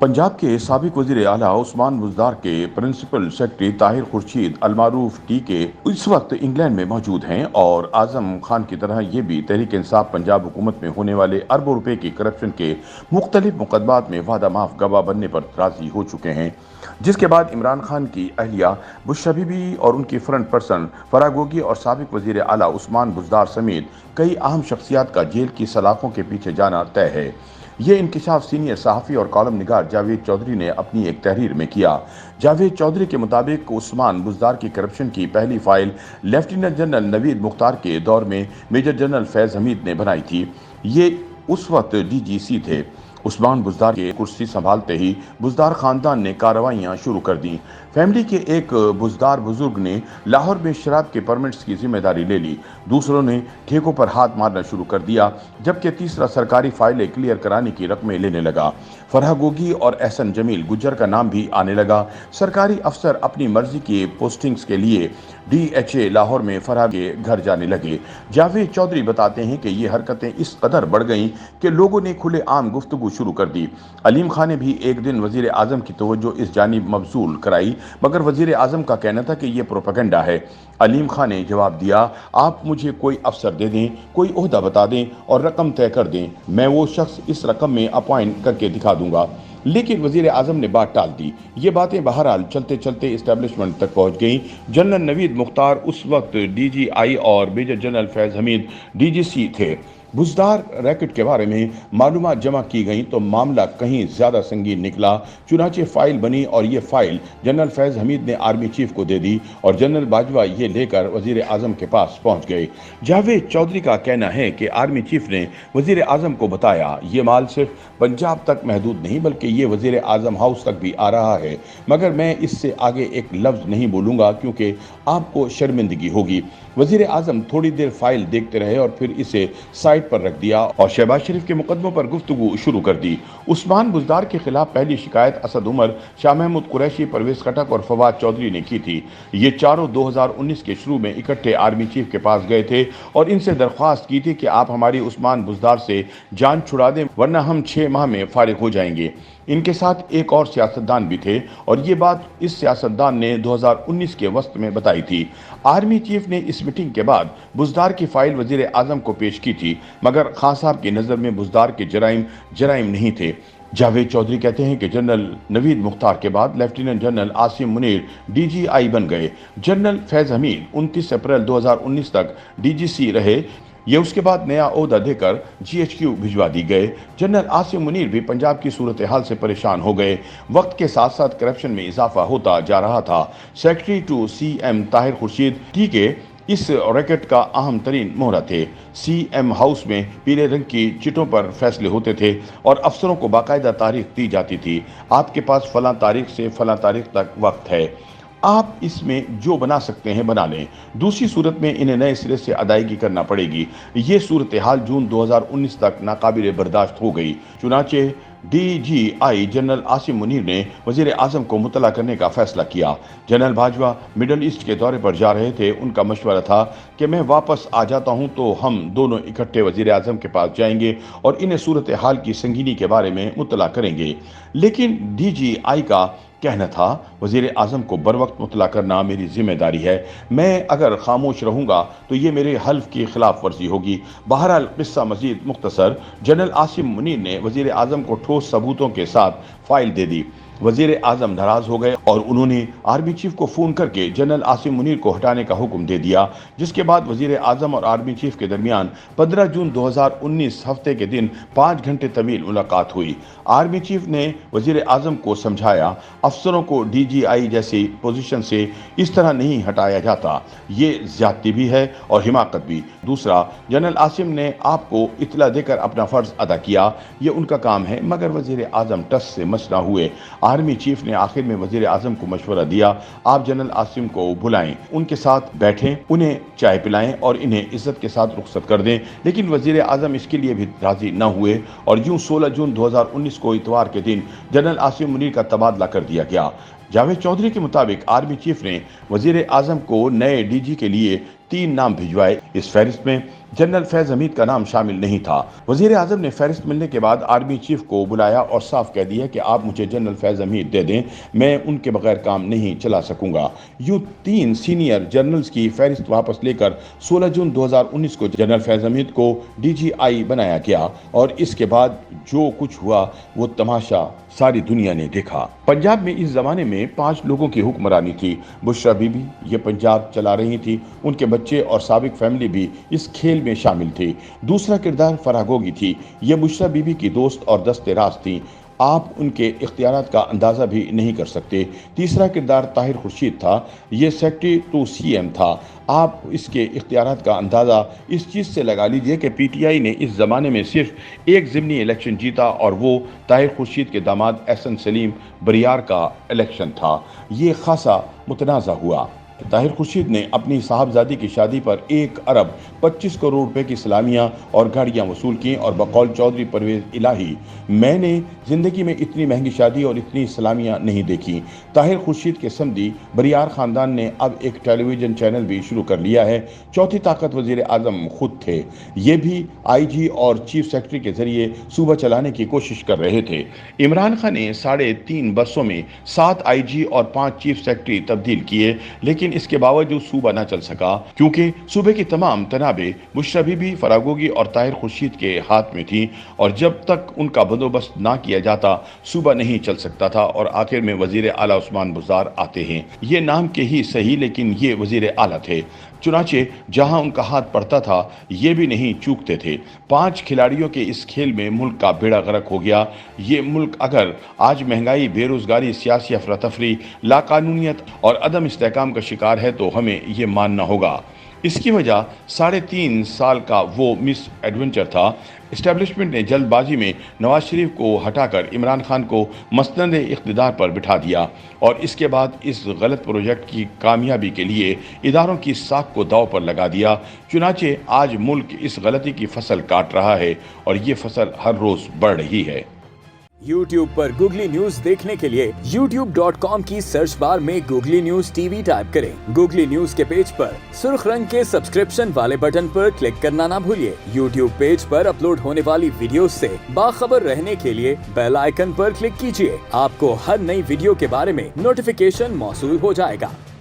पंजाब के साबिक वजीर आला उस्मान बुज़दार के प्रिंसिपल सेक्रेटरी ताहिर खुर्शीद अलमारूफ टी के इस वक्त इंग्लैंड में मौजूद हैं और आजम खान की तरह ये भी तहरीक इंसाफ पंजाब हुकूमत में होने वाले अरबों रुपए की करप्शन के मुख्तलिफ मुकदमात में वादा माफ गवाह बनने पर राजी हो चुके हैं, जिसके बाद इमरान खान की अहलिया बुशरा बीबी और उनकी फ्रंट पर्सन फराह गोगी और साबिक वजीर आला उस्मान बुज़दार समेत कई अहम शख्सियात का जेल की सलाखों के पीछे जाना तय है। ये इंकशाफ सीनियर सहाफ़ी और कॉलम निगार जावेद चौधरी ने अपनी एक तहरीर में किया। जावेद चौधरी के मुताबिक उस्मान बुज़दार की करप्शन की पहली file lieutenant general Naveed Mukhtar के दौर में मेजर जनरल फैज़ हमीद ने बनाई थी। ये उस वक्त DGC थे। उस्मान बुज़दार के कुर्सी संभालते ही बुज़दार खानदान ने कार्रवाइयाँ शुरू कर दी। फैमिली के एक बुज़दार बुजुर्ग ने लाहौर में शराब के परमिट्स की जिम्मेदारी ले ली, दूसरों ने ठेकों पर हाथ मारना शुरू कर दिया, जबकि तीसरा सरकारी फाइलें क्लियर कराने की रकमें लेने लगा। फराह गोगी और एहसन जमील गुज्जर का नाम भी आने लगा। सरकारी अफसर अपनी मर्जी की पोस्टिंग्स के लिए DHA लाहौर में फराह के घर जाने लगे। जावेद चौधरी बताते हैं कि ये हरकतें इस कदर बढ़ गईं कि लोगों ने खुले आम गुफ्तगू शुरू कर दी। अलीम खान ने भी एक दिन वजीर आजम की तवज्जो इस जानिब मबजूल कराई, मगर वजीर आजम का कहना था कि यह प्रोपेगेंडा है। अलीम खान ने जवाब दिया, आप मुझे कोई अफसर दे दें, कोई ओहदा बता दें और रकम तय कर दें, मैं वो शख्स इस रकम में अपॉइंट करके दिखा दूंगा। लेकिन वजीर आजम ने बात टाल दी। ये बातें बहरहाल चलते चलते इस्टेब्लिशमेंट तक पहुंच गईं। जनरल नवीद मुख्तार उस वक्त DGI और मेजर जनरल फैज़ हमीद DGC थे। बुज़दार रैकेट के बारे में मालूमात जमा की गई तो मामला कहीं ज़्यादा संगीन निकला। चुनाचे फाइल बनी और ये फाइल जनरल फैज़ हमीद ने आर्मी चीफ को दे दी और जनरल बाजवा ये लेकर वजीर आजम के पास पहुंच गए। जावेद चौधरी का कहना है कि आर्मी चीफ ने वजीर आजम को बताया, ये माल सिर्फ पंजाब तक महदूद नहीं बल्कि ये वजीर आजम हाउस तक भी आ रहा है, मगर मैं इससे आगे एक लफ्ज़ नहीं बोलूँगा क्योंकि आपको शर्मिंदगी होगी। वजीर आजम थोड़ी देर फाइल देखते रहे और फिर इसे साइड पर रख दिया और शहबाज शरीफ के मुकदमों पर गुफ्तगू शुरू कर दी। उस्मान बुज़दार के खिलाफ पहली शिकायत असद उमर, शाह महमूद कुरैशी, परवेज खटक और फवाद चौधरी ने की थी। ये चारों 2019 के शुरू में इकट्ठे आर्मी चीफ के पास गए थे और इनसे दरख्वास्त की थी कि आप हमारी उस्मान बुज़दार से जान छुड़ा दें वरना हम 6 माह में फारिग हो जाएंगे। इनके साथ एक और सियासतदान भी थे और ये बात इस सियासतदान ने 2019 के वस्त में बताई थी। आर्मी चीफ ने इस मीटिंग के बाद बुज़दार की फाइल वजीर आजम को पेश की थी, मगर खान साहब की नज़र में बुज़दार के जराइम नहीं थे। जावेद चौधरी कहते हैं कि जनरल नवीद मुख्तार के बाद lieutenant general Asim Munir DGI बन गए। जनरल फैज़ हमीद 29 अप्रैल 2019 तक DGC रहे। ये उसके बाद नया ओहदा देकर GHQ भिजवा दी गए। जनरल आसिम मुनीर भी पंजाब की सूरत हाल से परेशान हो गए। वक्त के साथ साथ करप्शन में इजाफा होता जा रहा था। Secretary to CM Tahir Khurshid के इस रैकेट का अहम तरीन मोहरा थे। CM हाउस में पीले रंग की चिटों पर फैसले होते थे और अफसरों को बाकायदा तारीख दी जाती थी। आपके पास फलां तारीख से फलां तारीख तक वक्त है, आप इसमें जो बना सकते हैं बना लें, दूसरी सूरत में इन्हें नए सिरे से अदायगी करना पड़ेगी। ये सूरत हाल जून 2019 तक नाकाबिल बर्दाश्त हो गई। चुनाचे DGI जनरल आसिम मुनीर ने वजीर आजम को मुतला करने का फैसला किया। जनरल बाजवा मिडल ईस्ट के दौरे पर जा रहे थे। उनका मशवरा था कि मैं वापस आ जाता हूं तो हम दोनों इकट्ठे वजीर आजम के पास जाएंगे और इन्हें सूरत हाल की संगीनी के बारे में मुतला करेंगे। लेकिन DGI का कहना था, वजीर आजम को बर वक्त मुतला करना मेरी जिम्मेदारी है, मैं अगर खामोश रहूंगा तो ये मेरे हल्फ की खिलाफ वर्जी होगी। बहरहाल किस्सा मजीद मुख्तसर, जनरल आसिम मुनीर ने वजीर आजम को ठोस सबूतों के साथ फाइल दे दी। वजीर आजम नाराज हो गए और उन्होंने आर्मी चीफ को फोन करके जनरल आसिम मुनीर को हटाने का हुक्म दे दिया, जिसके बाद वजीर आजम और आर्मी चीफ के दरमियान 15 जून 2019 हफ्ते के दिन 5 घंटे तवील मुलाकात हुई। आर्मी चीफ ने वजीर आजम को समझाया, अफसरों को DGI जैसी पोजीशन से इस तरह नहीं हटाया जाता, ये ज्यादती भी है और हिमाकत भी। दूसरा, जनरल आसिम ने आपको इतला देकर अपना फर्ज अदा किया, ये उनका काम है, मगर वजीर आजम टस से मच ना हुए। आर्मी चीफ ने आखिर में वजीर आजम को मशवरा दिया, आप जनरल आसिम को बुलाएं, उनके साथ बैठें, उन्हें चाय पिलाएं और इन्हें इज्जत के साथ रुखसत कर दें। लेकिन वजीर आजम इसके लिए भी राजी न हुए और यूं 16 जून 2019 को इतवार के दिन जनरल आसिम मुनीर का तबादला कर दिया गया। जावेद चौधरी के मुताबिक आर्मी चीफ ने वजीर आजम को नए DG के लिए 3 नाम भिजवाए। इस फहरिस्त में जनरल फैज हमीद का नाम शामिल नहीं था। वजीर आजम ने फहरिस्त मिलने के बाद आर्मी चीफ को बुलाया और साफ कह दिया कि आप मुझे जनरल फैज हमीद दे दें, मैं उनके बगैर काम नहीं चला सकूंगा। यूं 3 सीनियर जनरल्स की फहरिस्त वापस लेकर 16 जून 2019 को जनरल फैज हमीद को DGI बनाया गया और इसके बाद जो कुछ हुआ वो तमाशा सारी दुनिया ने देखा। पंजाब में इस जमाने में 5 लोगों की हुक्मरानी थी। बुशरा बीबी ये पंजाब चला रही थी, उनके बच्चे और साबिक फैमिली भी इस खेल में शामिल थे। दूसरा किरदार फराह गोगी थी, ये बुशरा बीबी की दोस्त और दस्ते राज थी, आप उनके इख्तियारात का अंदाज़ा भी नहीं कर सकते। तीसरा किरदार ताहिर खुर्शीद था, ये सेक्रेटरी टू CM था। आप इसके इख्तियारात का अंदाज़ा इस चीज़ से लगा लीजिए कि PTI ने इस ज़माने में सिर्फ एक ज़िमनी इलेक्शन जीता और वो ताहिर खुर्शीद के दामाद एहसन सलीम बरियार का इलेक्शन था। ये खासा मुतनाज़ा हुआ। ताहिर खुर्शीद ने अपनी साहबजादी की शादी पर 1 अरब 25 करोड़ रुपए की सलामियां और गाड़ियां वसूल की और बकौल चौधरी परवेज इलाही, मैंने जिंदगी में इतनी महंगी शादी और इतनी सलामियां नहीं देखी। ताहिर खुर्शीद के समधी बरियार खानदान ने अब एक टेलीविजन चैनल भी शुरू कर लिया है। चौथी ताकत वजीर आजम खुद थे, ये भी IG और चीफ सेक्रेटरी के जरिए सूबा चलाने की कोशिश कर रहे थे। इमरान खान ने 3.5 बरसों में 7 IG और 5 चीफ सेक्रेटरी तब्दील किए, लेकिन इसके बावजूद सूबा न चल सका क्योंकि सूबे की तमाम तनाबे बुशरा बीबी, फराह गोगी और ताहिर खुर्शीद के हाथ में थी और जब तक उनका बंदोबस्त ना किया जाता सूबा नहीं चल सकता था। और आखिर में वजीर आला उस्मान बुज़दार आते हैं। ये नाम के ही सही लेकिन ये वजीर आला थे, चुनाचे जहां उनका हाथ पड़ता था ये भी नहीं चूकते थे। 5 खिलाड़ियों के इस खेल में मुल्क का बेड़ा गर्क हो गया। ये मुल्क अगर आज महंगाई, बेरोजगारी, सियासी अफरा तफरी, लाकानूनियत और अदम इस्तेहकाम का शिकार है तो हमें ये मानना होगा। इसकी वजह 3.5 साल का वो मिस एडवेंचर था। इस्टेब्लिशमेंट ने जल्दबाजी में नवाज शरीफ को हटाकर इमरान खान को मसनद इख्तिदार पर बिठा दिया और इसके बाद इस गलत प्रोजेक्ट की कामयाबी के लिए इदारों की साख को दांव पर लगा दिया। चुनाचे आज मुल्क इस गलती की फसल काट रहा है और ये फसल हर रोज बढ़ रही है। YouTube पर गूगली न्यूज देखने के लिए youtube.com की सर्च बार में गूगली न्यूज TV टाइप करें। गूगली न्यूज के पेज पर सुर्ख रंग के सब्सक्रिप्शन वाले बटन पर क्लिक करना ना भूलिए। YouTube पेज पर अपलोड होने वाली वीडियोस से बाखबर रहने के लिए बेल आइकन पर क्लिक कीजिए। आपको हर नई वीडियो के बारे में नोटिफिकेशन मौसूल हो जाएगा।